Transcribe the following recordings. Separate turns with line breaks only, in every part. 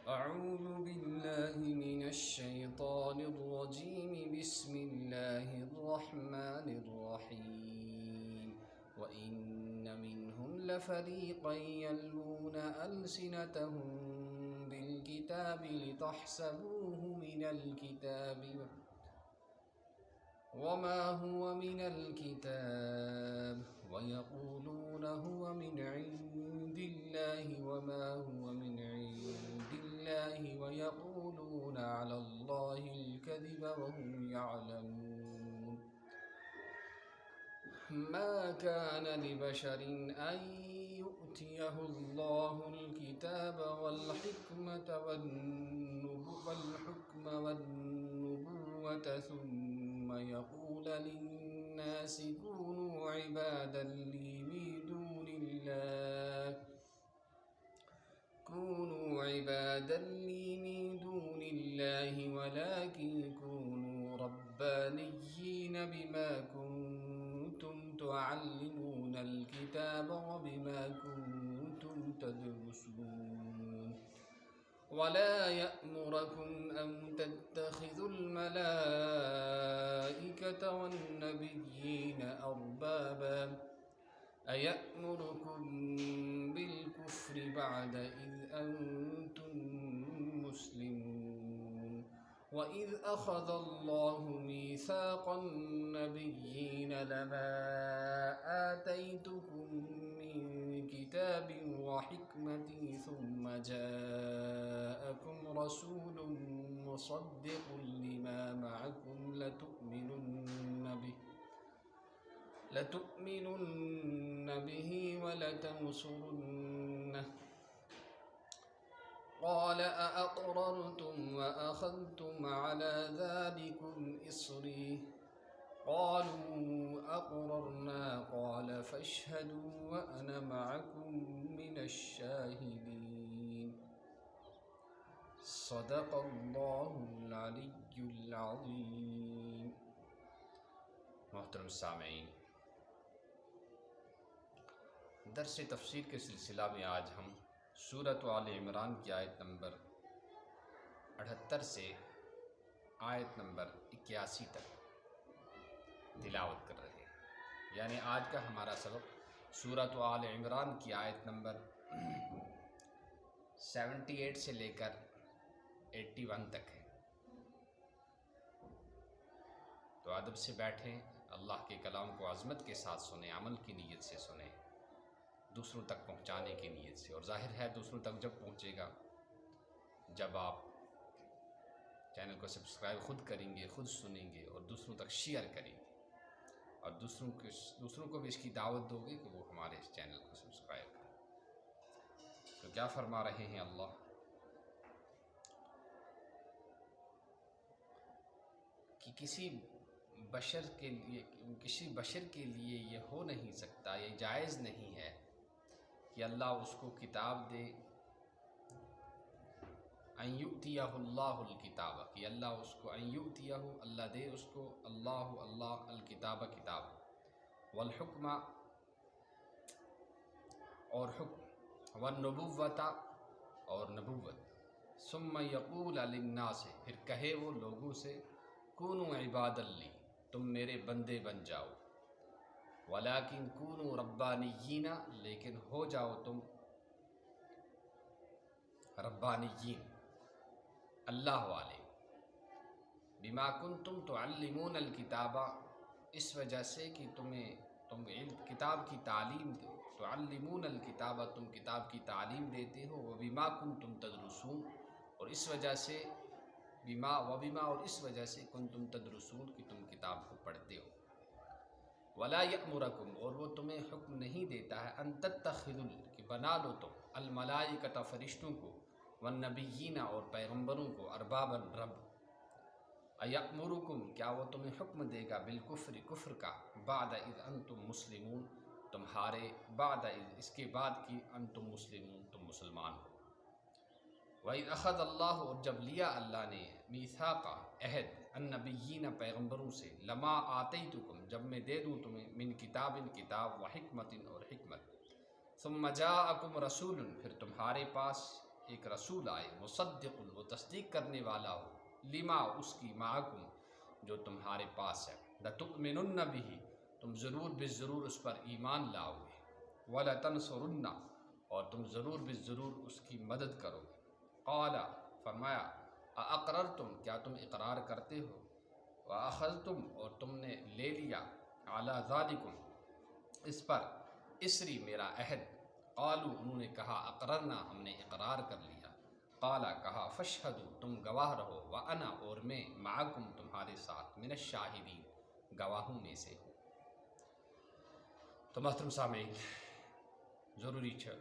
أعوذ بالله من الشيطان الرجيم بسم الله الرحمن الرحيم وإن منهم لفريقا يلوون ألسنتهم بالكتاب لتحسبوه من الكتاب وما هو من الكتاب ويقولون هو من عند الله وما هو من عند الله ويقولون على الله الكذب وهم يعلمون ما كان لبشر أن يؤتيه الله الكتاب والحكمة والنبوة ثم يقول للناس كونوا عبادا لي من دون الله ولكن كونوا ربانيين بما كنتم تعلمون الكتاب وبما كنتم تدرسون ولا يأمركم أن تتخذوا الملائكة والنبيين أربابا أيأمركم بالكفر بعد إذ أنتم مسلمون وإذ أخذ الله ميثاق النبيين لما آتيتكم من كتاب وحكمة ثم جاءكم رسول مصدق لما معكم لتؤمنن به ولتنصرنه قال أأقررتم وأخذتم على ذلكم إصري قالوا أقررنا قال فاشهدوا وأنا معكم من الشاهدين صدق اللہ العلی العظیم۔
محترم سامعین، درس تفسیر کے سلسلہ میں آج ہم سورۃ آل عمران کی آیت نمبر 78 سے آیت نمبر 81 تک تلاوت کر رہے ہیں، یعنی آج کا ہمارا سبق سورۃ آل عمران کی آیت نمبر 78 سے لے کر 81 تک ہے۔ تو ادب سے بیٹھیں، اللہ کے کلام کو عظمت کے ساتھ سنیں، عمل کی نیت سے سنیں، دوسروں تک پہنچانے کی نیت سے، اور ظاہر ہے دوسروں تک جب پہنچے گا جب آپ چینل کو سبسکرائب خود کریں گے، خود سنیں گے اور دوسروں تک شیئر کریں گے، اور دوسروں کو بھی اس کی دعوت دو گے کہ وہ ہمارے اس چینل کو سبسکرائب کریں۔ تو کیا فرما رہے ہیں اللہ کہ کسی بشر کے لیے یہ ہو نہیں سکتا، یہ جائز نہیں ہے کہ اللہ اس کو کتاب دے، ان یؤتیہ اللہ الکتاب، کہ اللہ اس کو ان یؤتیہ، اللہ دے اس کو، اللہ الکتاب کتاب، والحکم اور حکم، والنبوۃ اور نبوت، ثم یقول للناس، پھر کہے وہ لوگوں سے، کونوا عبادا لی، تم میرے بندے بن جاؤ، ولیکن کونوا ربانیین، لیکن ہو جاؤ تم ربانیین، اللہ والے، بما کنتم تعلمون الکتاب، اس وجہ سے کہ تم کتاب کی تعلیم دو، تعلمون الکتاب، تم کتاب کی تعلیم دیتے ہو، وبما کنتم تدرسون، اور اس وجہ سے اور اس وجہ سے کنتم تدرسون، کہ تم کتاب کو پڑھتے ہو، ولا یأمرکم، اور وہ تمہیں حکم نہیں دیتا ہے، ان تتخذوا، کہ بنا لو تم، الملائکۃ، فرشتوں کو، والنبیین، اور پیغمبروں کو، اربابا، رب، ایأمرکم، کیا وہ تمہیں حکم دے گا، بالکفر، کفر کا، بعد اذ انتم مسلمون، تمہارے بعد اس کے بعد کہ انتم مسلمون، تم مسلمان ہو۔ وَإِذْ أَخَذَ اللَّهُ، اور جب لیا اللہ نے، میثاق، عہد، النبیین، پیغمبروں سے، لما آتیتکم، جب میں دے دوں تمہیں، من کتاب، کتاب، و حکمت، اور حکمت، ثم جاءکم رسول، پھر تمہارے پاس ایک رسول آئے، مصدق، وہ تصدیق کرنے والا ہو، لما اس کی، معکم جو تمہارے پاس ہے، لتؤمنن بہ تم ضرور بالضرور اس پر ایمان لاؤ گے، ولتنصرن اور تم ضرور بالضرور اس کی مدد کرو گے۔ قال فرمایا، اقررتم کیا تم اقرار کرتے ہو، واخذتم اور تم نے لے لیا، علی ذالکم اس پر، اسری میرا عہد، قالوا انہوں نے کہا، اقررنا ہم نے اقرار کر لیا، قال کہا، فاشہدوا تم گواہ رہو، وانا اور میں، معکم تمہارے ساتھ، من الشاہدین گواہوں میں سے ہوں۔ تو محترم سامعین، ضروری ہے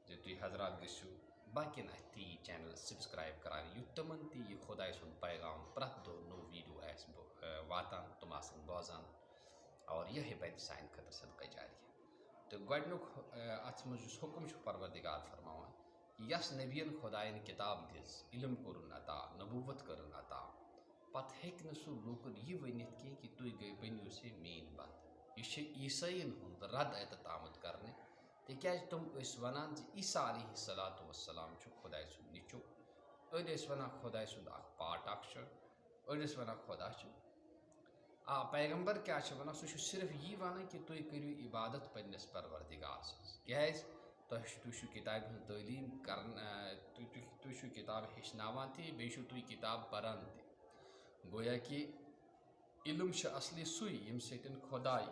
کہ تھی حضرات گژھو باقین تی چینل سبسکرائب کران یُتھ تمن تی یہ خدائے سُند پیغام پرٛٮ۪تھ دۄہ نوٚو ویڈیو آسہِ واتان تم آسن بوزان اور یہ بَنہِ سانہِ خٲطرٕ صدقہ جاریہ۔ تو گۄڈنیُک اَتھ منٛز یُس حُکم چھُ پروردگار فرماوان، یس نبیَن خۄدایَن کِتاب دِژ، علم کوٚرُن عطا، نبوت کٔرٕن عطا، پتہٕ ہیٚکہِ نہٕ سُہ لوٗکن یہِ ؤنِتھ کینٛہہ کہِ تُہۍ بٔنِو سا میٛٲنۍ بنٛد۔ یہ چھُ عیسٲیین ہُنٛد رد اعتتامت کرنہِ، تِکیٛازِ تِم ٲسۍ ونان زِ عیسیٰ علیہ الصلوٰۃ والسلام چھُ خۄداے سُنٛد نیٚچوٗ، أڑۍ ٲسۍ ونان خۄداے سُنٛد اکھ پارٹ اکھ چھُ، أڑۍ ٲسۍ ونان خۄدا چھُ۔ پیغمبر کیٛاہ چھُ ونان، سُہ چھُ صرف یی ونان کہِ تُہۍ کٔرِو عبادت پننِس پروردگار سٕنٛز، کیٛازِ تُہۍ چھُو کِتابہِ ہٕنٛز تعلیٖم کران، تُہۍ چھُو کِتاب ہیٚچھناوان تہِ، بیٚیہِ چھُو تُہۍ کِتاب پران تہِ۔ گویا کہِ علم چھُ اصلی سُے ییٚمہِ سۭتۍ خۄداے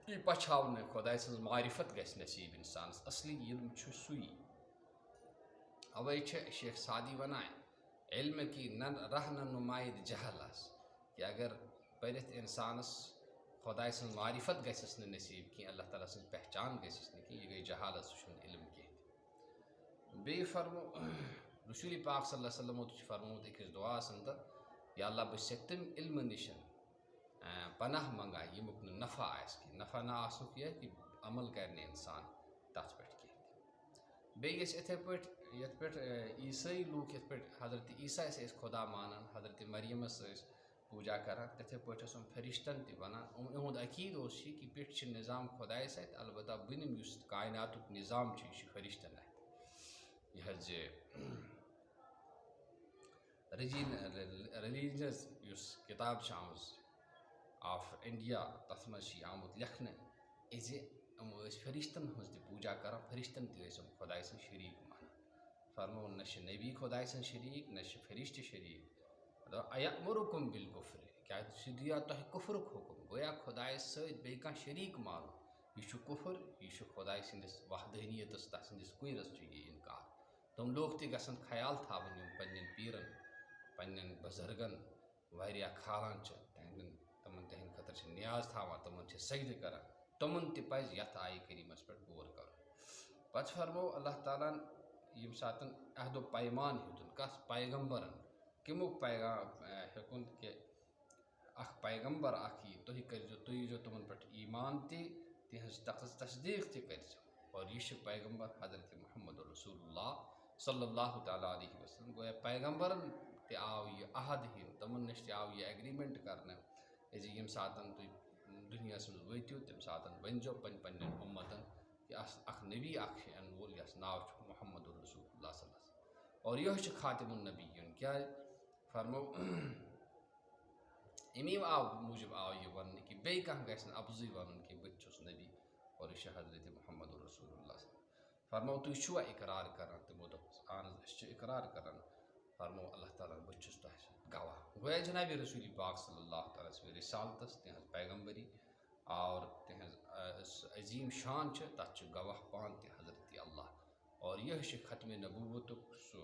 یی پچھاونہٕ، خۄداے سٕنٛز معرفت گژھِ نصیٖب اِنسانس، اصلی علم چھُ سُے۔ اوے چھِ شیخ سعدی ونان، علم کی رہ نہ نمائد جہل آسہِ، کہ اگر پٔرِتھ اِنسانس خۄداے سٕنٛز معرفت گژھٮ۪س نہٕ نصیٖب کینٛہہ، اللہ تعالیٰ سٕنٛز پہچان گژھٮ۪س نہٕ کینٛہہ، یہِ گٔے جہالت، سُہ چھُنہٕ علم کینٛہہ۔ بیٚیہِ فرمو رسول پاک صلی اللہ علیہ وسلمو تہِ چھُ فرمومُت أکِس دُعاہس انٛدر، یا اللہ بہٕ چھُسے تَمہِ علمہٕ نِش پناہ منٛگان ییٚمیُک نہٕ نفع آسہِ کینٛہہ، نفع نہ آسنُک یہِ کہِ عمل کرِ نہٕ اِنسان تتھ پٮ۪ٹھ کینٛہہ تہِ۔ بیٚیہِ ٲسۍ یِتھَے پٲٹھۍ یَتھ پٮ۪ٹھ عیٖسٲیی لوٗکھ یِتھ پٲٹھۍ حضرت عیٖسیٰ ٲسۍ خۄدا مانان، حضرت مریمس ٲسۍ پوٗجا کران، تِتھَے پٲٹھۍ اوس یِم فرشتن تہِ ونان، یِہُنٛد عقیٖدٕ اوس یہِ کہِ پیٚٹھۍ چھِ نظام خۄدایس اتھِ، البتہ بٔنِم یُس کایناتُک نظام چھُ یہِ چھُ فرشتن اتھِ۔ یہِ حظ یہِ ریلیجنس یُس کِتاب چھِ آمٕژ آف انڈیا، تتھ منٛز چھِ یہِ آمُت لیکھنہٕ زِ یِم ٲسۍ فرشتن ہٕنٛز تہِ پوٗجا کران، فرشتن تہِ ٲسۍ یِم خۄداے سٕنٛدۍ شریٖک مانان۔ فرمو نہ چھِ نبی خۄداے سٕنٛدۍ شریٖک، نہ چھِ فرشتہٕ شریٖک۔ ایأمرکم بالکفر، کیٛاہ چھُ دِوان تۄہہِ کُفرُک حُکم، گویا خۄدایس سۭتۍ بیٚیہِ کانٛہہ شریٖک مانُن یہِ چھُ کُفر، یہِ چھُ خۄداے سٕنٛدِس وحدٲنیتس، تتھ سٕنٛدِس کُنرس چھُ یہِ انکار۔ تِم لوٗکھ تہِ گژھن خیال تھاوٕنۍ یِم پننٮ۪ن پیٖرن، پننٮ۪ن بُزرگن واریاہ کھالان چھِ، تِہنٛدِ خٲطرٕ چھِ نیاز تھاوان، تِمن چھِ سجدٕ کران، تِمن تہِ پزِ یتھ آیہِ کریٖمس پٮ۪ٹھ غور کرُن۔ پتہٕ فرمو اللہ تعالیٰ ہن ییٚمہِ ساتہٕ عہد و پیمان ہیوٚتُن کتھ پیغمبرن، کمیُک پیغام ہیوٚتُن کہِ اکھ پیغمبر اکھ یی، تُہۍ ییٖزیو تِمن پٮ۪ٹھ ایمان تہِ، تِہنٛز تصدیٖق تہِ کٔرۍزیو، اور یہِ چھُ پیغمبر حضرت محمد رسول اللہ صلی اللہ تعالیٰ علیہ وسلم۔ گویا پیغمبرن تہِ آو یہِ عہد ہیٚنہٕ، تِمن نِش تہِ آو یہِ ایگریمنٹ کرنہٕ زِ ییٚمہِ ساتہٕ تُہۍ دُنیاہس منٛز وٲتِو تمہِ ساتہٕ ؤنۍزیو پننٮ۪ن اُمتن کہِ اکھ نبی اکھ چھُ یِنہٕ وول یس ناو چھُ محمد رسول اللہ صلی اللہ علیہ وسلم، اور یِہوٚے چھُ خاتم النبیٖن۔ کیٛازِ فرمو امی موٗجوٗب آو یہِ وننہٕ کہِ بیٚیہِ کانٛہہ گژھِ نہٕ اَپزُے وَنُن کہِ بہٕ تہِ چھُس نبی، اور یہِ چھُ حضرت محمد رسول اللہ صلی اللہ علیہ وسلم۔ فرمو تُہۍ چھُوا اقرار کران، تِمو دوٚپُس اہن حظ أسۍ چھِ اقرار کران۔ فرمو اللہ تعالیٰ بہٕ چھُس تۄہہِ سۭتۍ گواہ۔ گویا جناب رسول پاک صلی اللہ تعالیٰ سٕنٛز رسالتس، تِہنٛز پیغمبری اور تِہنٛز عظیٖم شان چھِ، تتھ چھُ گواہ پانہٕ تہِ حضرت اللہ، اور یِہوٚے چھُ ختمِ نبوتُک سُہ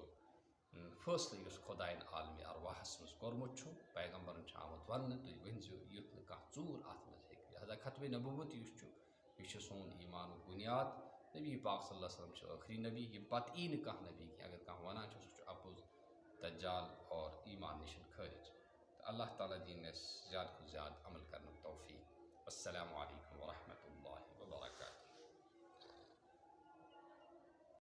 فٲصلہٕ یُس خۄدایَن عالمِ ارواحس منٛز کوٚرمُت چھُ، پیغمبرن چھُ آمُت وننہٕ تُہۍ ؤنۍزیو یُتھ نہٕ کانٛہہ ژوٗر اتھ منٛز ہیٚکہِ۔ لہذا ختمِ نبوت یُس چھُ یہِ چھُ سون ایمانُک بُنیاد۔ نبی پاک صلی اللہ علیہ وسلم چھُ ٲخری نبی، ییٚمہِ پتہٕ یی نہٕ کانٛہہ نبی کینٛہہ، اگر کانٛہہ ونان چھُ سُہ چھُ اپُز، دجال اور ایمان نِش خٲرج۔ تہٕ اللہ تعالیٰ دِیِن اَسہِ زیادٕ کھۄتہٕ زیادٕ عمل کرنُک توفیٖق۔ السلام علیکم ورحمتہ اللہ وبرکاتہ۔